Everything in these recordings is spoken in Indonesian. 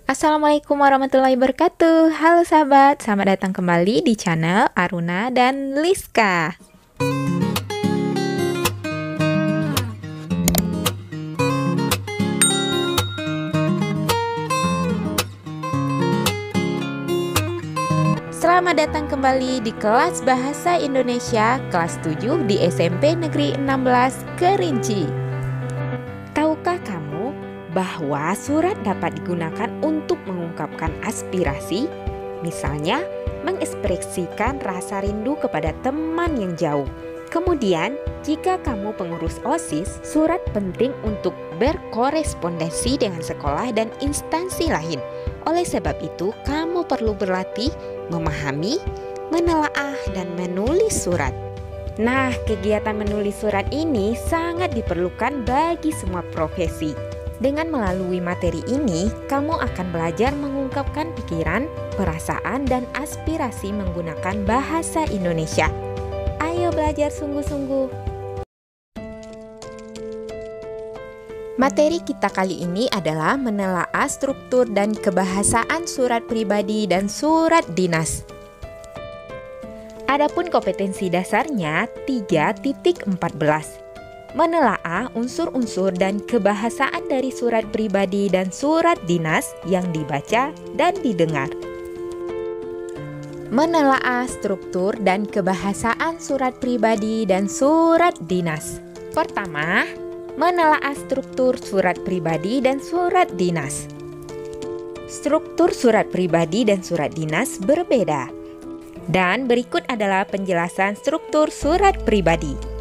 Assalamualaikum warahmatullahi wabarakatuh. Halo sahabat, selamat datang kembali di channel Aruna dan Liska. Selamat datang kembali di kelas Bahasa Indonesia kelas 7 di SMP Negeri 16 Kerinci. Tahukah kamu bahwa surat dapat digunakan untuk mengungkapkan aspirasi? Misalnya, mengekspresikan rasa rindu kepada teman yang jauh. Kemudian, jika kamu pengurus OSIS, surat penting untuk berkorespondensi dengan sekolah dan instansi lain. Oleh sebab itu, kamu perlu berlatih memahami, menelaah, dan menulis surat. Nah, kegiatan menulis surat ini sangat diperlukan bagi semua profesi. Dengan melalui materi ini, kamu akan belajar mengungkapkan pikiran, perasaan, dan aspirasi menggunakan bahasa Indonesia. Ayo belajar sungguh-sungguh. Materi kita kali ini adalah menelaah struktur dan kebahasaan surat pribadi dan surat dinas. Adapun kompetensi dasarnya 3.14. Menelaah unsur-unsur dan kebahasaan dari surat pribadi dan surat dinas yang dibaca dan didengar. Menelaah struktur dan kebahasaan surat pribadi dan surat dinas. Pertama, menelaah struktur surat pribadi dan surat dinas. Struktur surat pribadi dan surat dinas berbeda. Dan berikut adalah penjelasan struktur surat pribadi.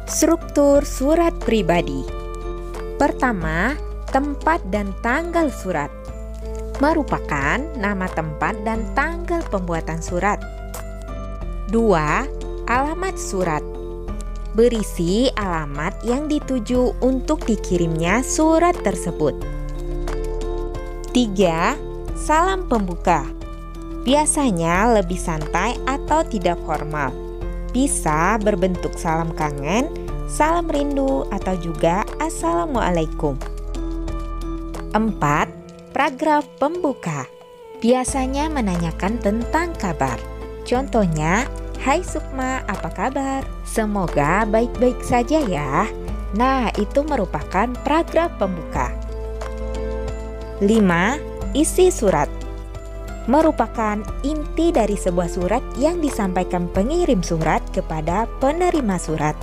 Struktur surat pribadi. Pertama, tempat dan tanggal surat. Merupakan nama tempat dan tanggal pembuatan surat. 2. Alamat surat. Berisi alamat yang dituju untuk dikirimnya surat tersebut. 3. Salam pembuka. Biasanya lebih santai atau tidak formal. Bisa berbentuk salam kangen, salam rindu, atau juga assalamualaikum. 4. Paragraf pembuka. Biasanya menanyakan tentang kabar. Contohnya, "Hai Sukma, apa kabar? Semoga baik-baik saja ya." Nah, itu merupakan paragraf pembuka. 5. Isi surat. Merupakan inti dari sebuah surat yang disampaikan pengirim surat kepada penerima surat.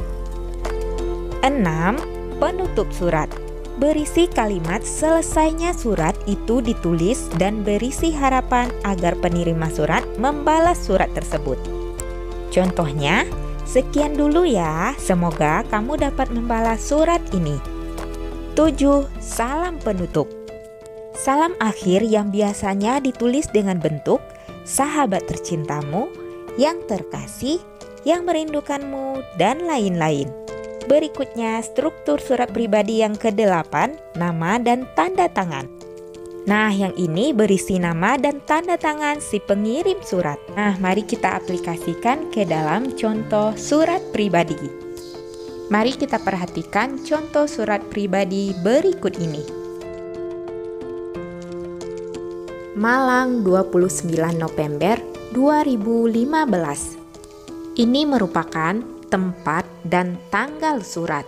6. Penutup surat. Berisi kalimat selesainya surat itu ditulis dan berisi harapan agar penerima surat membalas surat tersebut. Contohnya, "Sekian dulu ya, semoga kamu dapat membalas surat ini." 7. Salam penutup. Salam akhir yang biasanya ditulis dengan bentuk "Sahabat tercintamu", "Yang terkasih", "Yang merindukanmu", dan lain-lain. Berikutnya struktur surat pribadi yang ke-8, nama dan tanda tangan. Nah, yang ini berisi nama dan tanda tangan si pengirim surat. Nah, mari kita aplikasikan ke dalam contoh surat pribadi. Mari kita perhatikan contoh surat pribadi berikut ini. Malang, 29 November 2015. Ini merupakan tempat dan tanggal surat.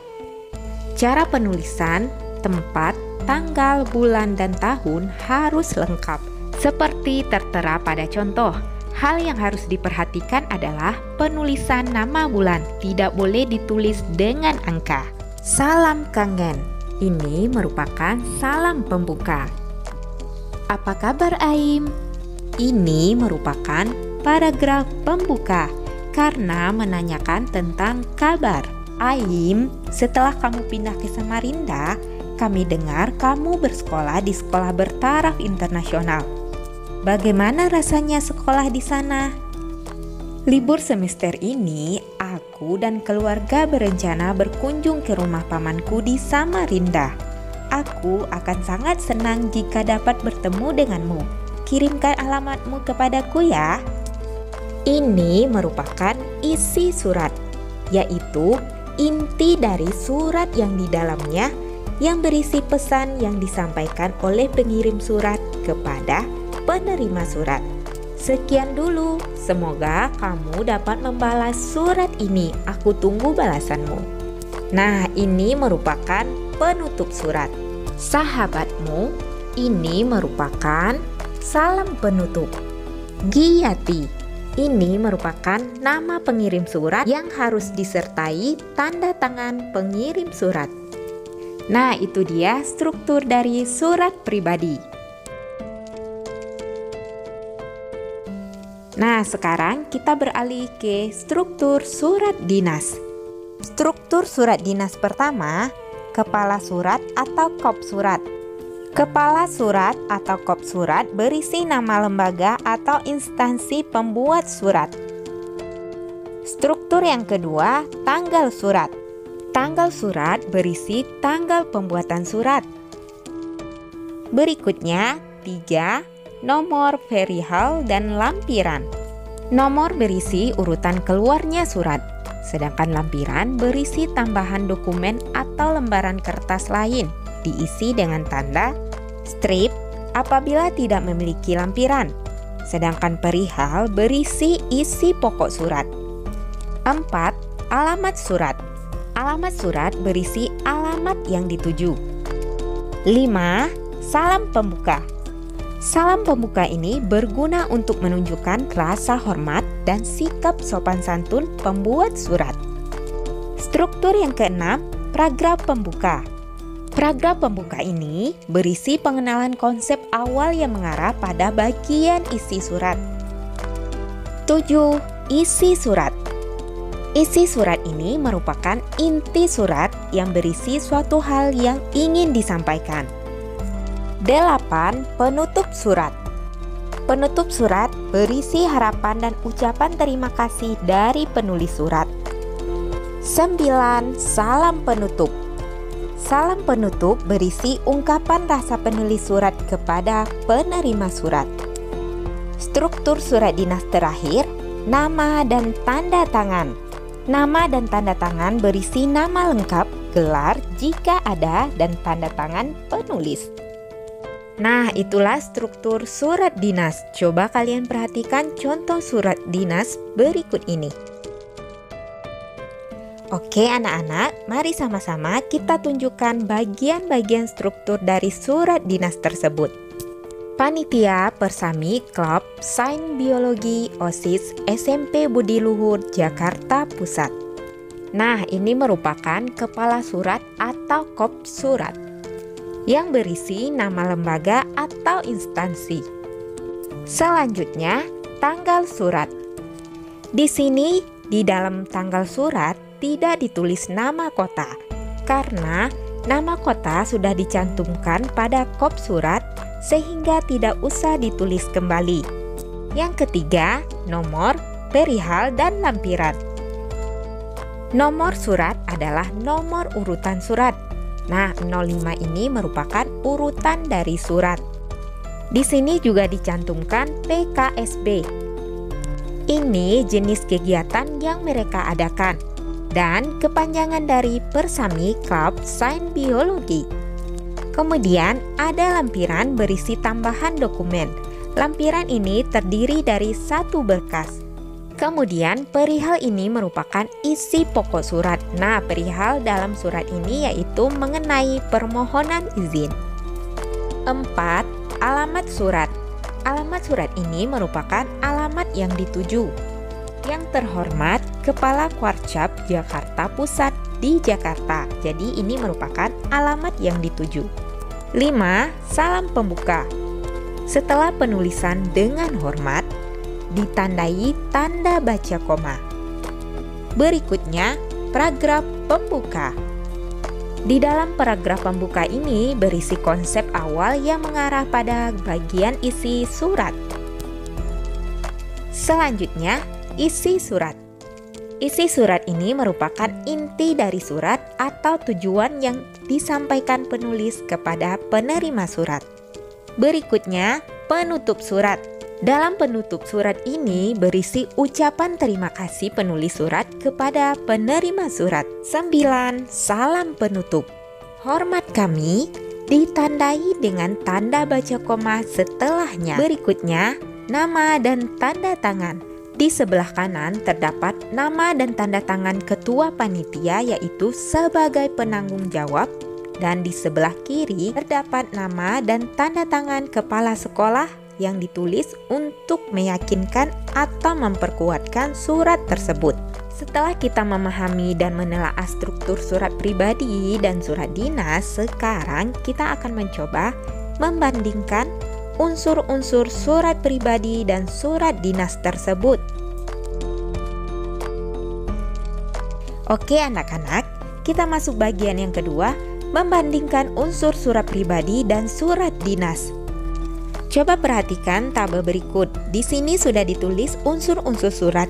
Cara penulisan, tempat, tanggal, bulan, dan tahun harus lengkap seperti tertera pada contoh. Hal yang harus diperhatikan adalah penulisan nama bulan tidak boleh ditulis dengan angka. Salam kangen. Ini merupakan salam pembuka. Apa kabar Aim? Ini merupakan paragraf pembuka karena menanyakan tentang kabar. Aim, setelah kamu pindah ke Samarinda, kami dengar kamu bersekolah di sekolah bertaraf internasional. Bagaimana rasanya sekolah di sana? Libur semester ini, aku dan keluarga berencana berkunjung ke rumah pamanku di Samarinda. Aku akan sangat senang jika dapat bertemu denganmu. Kirimkan alamatmu kepadaku ya. Ini merupakan isi surat, yaitu inti dari surat yang di dalamnya yang berisi pesan yang disampaikan oleh pengirim surat kepada penerima surat. Sekian dulu, semoga kamu dapat membalas surat ini. Aku tunggu balasanmu. Nah, ini merupakan penutup surat. Sahabatmu, ini merupakan salam penutup. Giyati, ini merupakan nama pengirim surat yang harus disertai tanda tangan pengirim surat. Nah, itu dia struktur dari surat pribadi. Nah, sekarang kita beralih ke struktur surat dinas. Struktur surat dinas pertama, kepala surat atau kop surat. Kepala surat atau kop surat berisi nama lembaga atau instansi pembuat surat. Struktur yang kedua, tanggal surat. Tanggal surat berisi tanggal pembuatan surat. Berikutnya, 3. Nomor perihal dan lampiran. Nomor berisi urutan keluarnya surat, sedangkan lampiran berisi tambahan dokumen atau lembaran kertas lain, diisi dengan tanda strip apabila tidak memiliki lampiran, sedangkan perihal berisi isi pokok surat. 4. Alamat surat. Alamat surat berisi alamat yang dituju. 5. Salam pembuka. Salam pembuka ini berguna untuk menunjukkan rasa hormat dan sikap sopan santun pembuat surat. Struktur yang keenam, paragraf pembuka. Paragraf pembuka ini berisi pengenalan konsep awal yang mengarah pada bagian isi surat. 7. Isi surat. Isi surat ini merupakan inti surat yang berisi suatu hal yang ingin disampaikan. 8. Penutup surat. Penutup surat berisi harapan dan ucapan terima kasih dari penulis surat. 9. Salam penutup. Salam penutup berisi ungkapan rasa penulis surat kepada penerima surat. Struktur surat dinas terakhir, nama dan tanda tangan. Nama dan tanda tangan berisi nama lengkap, gelar jika ada, dan tanda tangan penulis. Nah, itulah struktur surat dinas. Coba kalian perhatikan contoh surat dinas berikut ini. Oke anak-anak, mari sama-sama kita tunjukkan bagian-bagian struktur dari surat dinas tersebut. Panitia Persami Klub Sains Biologi OSIS SMP Budi Luhur Jakarta Pusat. Nah, ini merupakan kepala surat atau kop surat yang berisi nama lembaga atau instansi. Selanjutnya, tanggal surat. Di sini, di dalam tanggal surat tidak ditulis nama kota, karena nama kota sudah dicantumkan pada kop surat sehingga tidak usah ditulis kembali. Yang ketiga, nomor, perihal, dan lampiran. Nomor surat adalah nomor urutan surat. Nah, 05 ini merupakan urutan dari surat. Di sini juga dicantumkan PKSB. Ini jenis kegiatan yang mereka adakan dan kepanjangan dari Persami Klub Sains Biologi. Kemudian ada lampiran berisi tambahan dokumen. Lampiran ini terdiri dari satu berkas. Kemudian perihal ini merupakan isi pokok surat. Nah, perihal dalam surat ini yaitu mengenai permohonan izin. 4. Alamat surat. Alamat surat ini merupakan alamat yang dituju. Yang terhormat Kepala Kwarcap Jakarta Pusat di Jakarta. Jadi ini merupakan alamat yang dituju. 5. Salam pembuka. Setelah penulisan dengan hormat, ditandai tanda baca koma. Berikutnya, paragraf pembuka. Di dalam paragraf pembuka ini berisi konsep awal yang mengarah pada bagian isi surat. Selanjutnya, isi surat. Isi surat ini merupakan inti dari surat atau tujuan yang disampaikan penulis kepada penerima surat. Berikutnya, penutup surat. Dalam penutup surat ini berisi ucapan terima kasih penulis surat kepada penerima surat. 9. Salam penutup. hormat kami ditandai dengan tanda baca koma setelahnya. Berikutnya, nama dan tanda tangan. Di sebelah kanan terdapat nama dan tanda tangan ketua panitia, yaitu sebagai penanggung jawab, dan di sebelah kiri terdapat nama dan tanda tangan kepala sekolah yang ditulis untuk meyakinkan atau memperkuatkan surat tersebut. Setelah kita memahami dan menelaah struktur surat pribadi dan surat dinas, sekarang kita akan mencoba membandingkan unsur-unsur surat pribadi dan surat dinas tersebut. Oke anak-anak, kita masuk bagian yang kedua, membandingkan unsur surat pribadi dan surat dinas. Coba perhatikan tabel berikut. Di sini sudah ditulis unsur-unsur surat.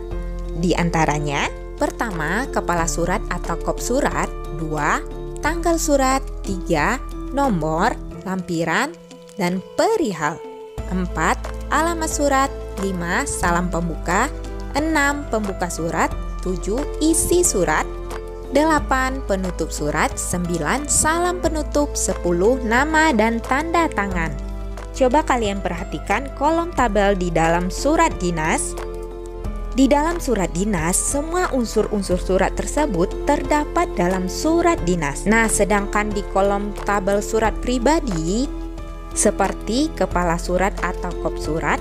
Di antaranya, pertama, kepala surat atau kop surat, 2, tanggal surat, 3, nomor, lampiran, dan perihal, 4, alamat surat, 5, salam pembuka, 6, pembuka surat, 7, isi surat, 8, penutup surat, 9, salam penutup, 10, nama dan tanda tangan. Coba kalian perhatikan kolom tabel di dalam surat dinas. Di dalam surat dinas, semua unsur-unsur surat tersebut terdapat dalam surat dinas. Nah, sedangkan di kolom tabel surat pribadi, seperti kepala surat atau kop surat,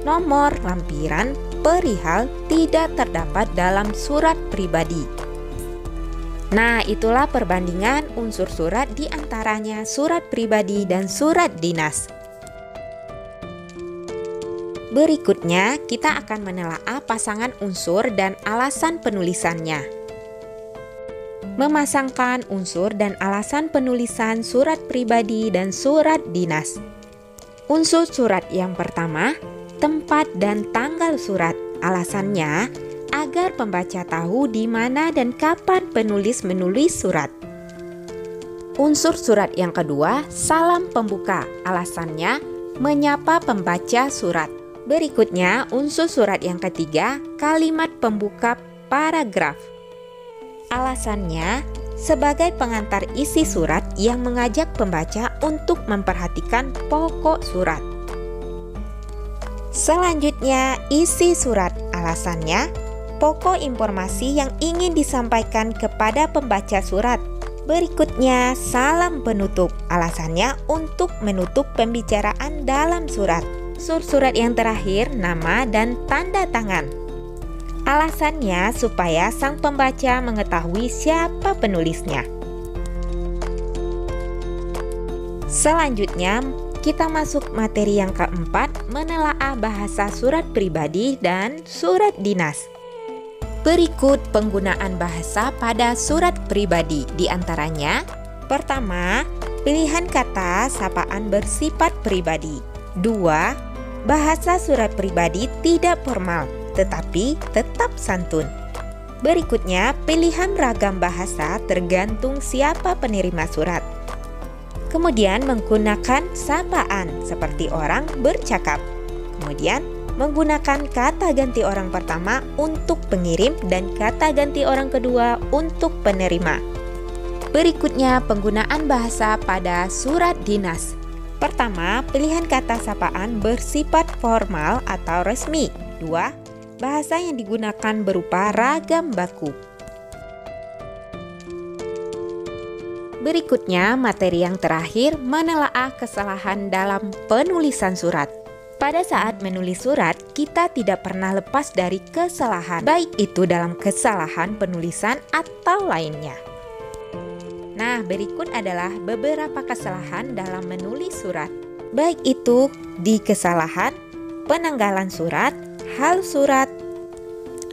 nomor, lampiran, perihal tidak terdapat dalam surat pribadi. Nah, itulah perbandingan unsur surat di antaranya surat pribadi dan surat dinas. Berikutnya, kita akan menelaah pasangan unsur dan alasan penulisannya. Memasangkan unsur dan alasan penulisan surat pribadi dan surat dinas. Unsur surat yang pertama, tempat dan tanggal surat. Alasannya, agar pembaca tahu di mana dan kapan penulis menulis surat. Unsur surat yang kedua, salam pembuka. Alasannya, menyapa pembaca surat. Berikutnya, unsur surat yang ketiga, kalimat pembuka paragraf. Alasannya, sebagai pengantar isi surat yang mengajak pembaca untuk memperhatikan pokok surat. Selanjutnya, isi surat. Alasannya, pokok informasi yang ingin disampaikan kepada pembaca surat. Berikutnya, salam penutup. Alasannya, untuk menutup pembicaraan dalam surat. Unsur surat yang terakhir, nama dan tanda tangan. Alasannya supaya sang pembaca mengetahui siapa penulisnya. Selanjutnya, kita masuk materi yang keempat, menelaah bahasa surat pribadi dan surat dinas. Berikut penggunaan bahasa pada surat pribadi. Di antaranya, pertama, pilihan kata sapaan bersifat pribadi. 2, bahasa surat pribadi tidak formal, tetapi tetap santun. Berikutnya, pilihan ragam bahasa tergantung siapa penerima surat. Kemudian, menggunakan sapaan seperti orang bercakap. Kemudian, menggunakan kata ganti orang pertama untuk pengirim dan kata ganti orang kedua untuk penerima. Berikutnya, penggunaan bahasa pada surat dinas. Pertama, pilihan kata sapaan bersifat formal atau resmi. 2, bahasa yang digunakan berupa ragam baku. Berikutnya, materi yang terakhir, menelaah kesalahan dalam penulisan surat. Pada saat menulis surat, kita tidak pernah lepas dari kesalahan, baik itu dalam kesalahan penulisan atau lainnya. Nah, berikut adalah beberapa kesalahan dalam menulis surat, baik itu di kesalahan penanggalan surat, hal surat,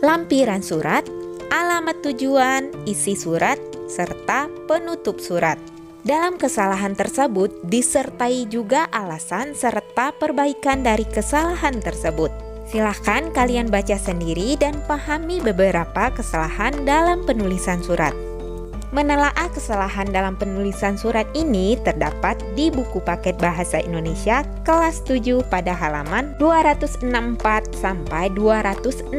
lampiran surat, alamat tujuan, isi surat, serta penutup surat. Dalam kesalahan tersebut disertai juga alasan serta perbaikan dari kesalahan tersebut. Silahkan kalian baca sendiri dan pahami beberapa kesalahan dalam penulisan surat. Menelaah kesalahan dalam penulisan surat ini terdapat di buku paket Bahasa Indonesia kelas 7 pada halaman 264 sampai 265.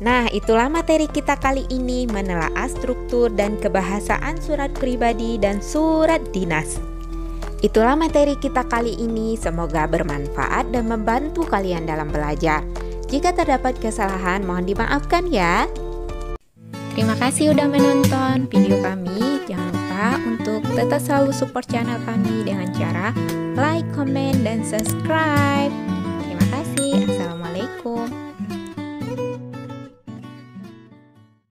Nah, itulah materi kita kali ini menelaah struktur dan kebahasaan surat pribadi dan surat dinas. Itulah materi kita kali ini, semoga bermanfaat dan membantu kalian dalam belajar. Jika terdapat kesalahan, mohon dimaafkan ya. Terima kasih udah menonton video kami. Jangan lupa untuk tetap selalu support channel kami dengan cara like, comment, dan subscribe. Terima kasih. Assalamualaikum.